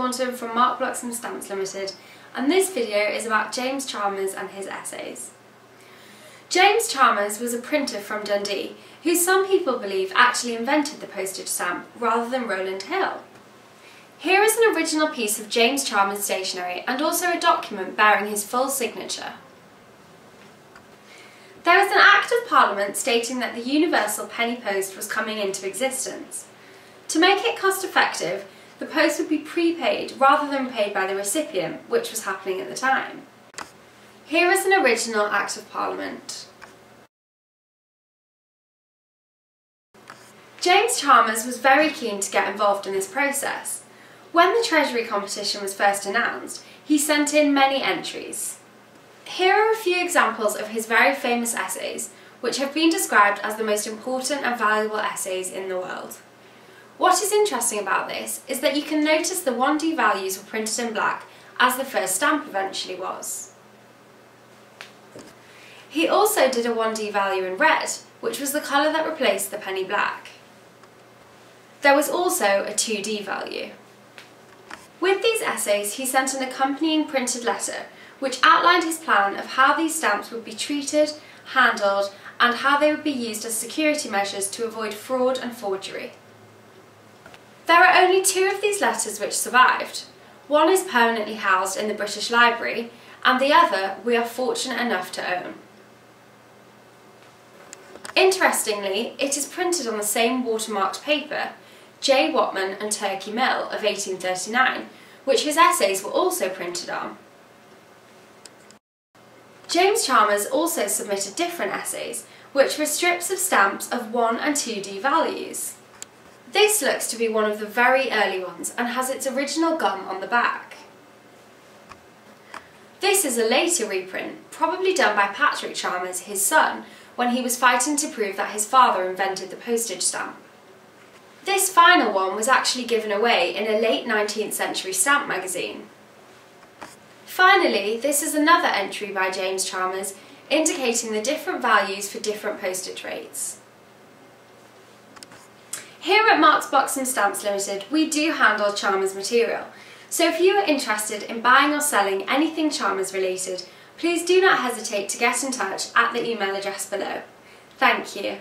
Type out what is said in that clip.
Thornton from Bloxham Stamps Limited, and this video is about James Chalmers and his essays. James Chalmers was a printer from Dundee who some people believe actually invented the postage stamp rather than Rowland Hill. Here is an original piece of James Chalmers stationery and also a document bearing his full signature. There was an Act of Parliament stating that the universal penny post was coming into existence. To make it cost effective, the post would be prepaid rather than paid by the recipient, which was happening at the time. Here is an original Act of Parliament. James Chalmers was very keen to get involved in this process. When the Treasury competition was first announced, he sent in many entries. Here are a few examples of his very famous essays, which have been described as the most important and valuable essays in the world. What is interesting about this is that you can notice the 1D values were printed in black, as the first stamp eventually was. He also did a 1D value in red, which was the colour that replaced the penny black. There was also a 2D value. With these essays, he sent an accompanying printed letter, which outlined his plan of how these stamps would be treated, handled, and how they would be used as security measures to avoid fraud and forgery. There are only 2 of these letters which survived. One is permanently housed in the British Library, and the other we are fortunate enough to own. Interestingly, it is printed on the same watermarked paper, J. Whatman and Turkey Mill of 1839, which his essays were also printed on. James Chalmers also submitted different essays, which were strips of stamps of 1 and 2D values. This looks to be one of the very early ones and has its original gum on the back. This is a later reprint, probably done by Patrick Chalmers, his son, when he was fighting to prove that his father invented the postage stamp. This final one was actually given away in a late 19th century stamp magazine. Finally, this is another entry by James Chalmers indicating the different values for different postage rates. Here at Bloxham Stamps Limited, we do handle Chalmers material, so if you are interested in buying or selling anything Chalmers related, please do not hesitate to get in touch at the email address below. Thank you.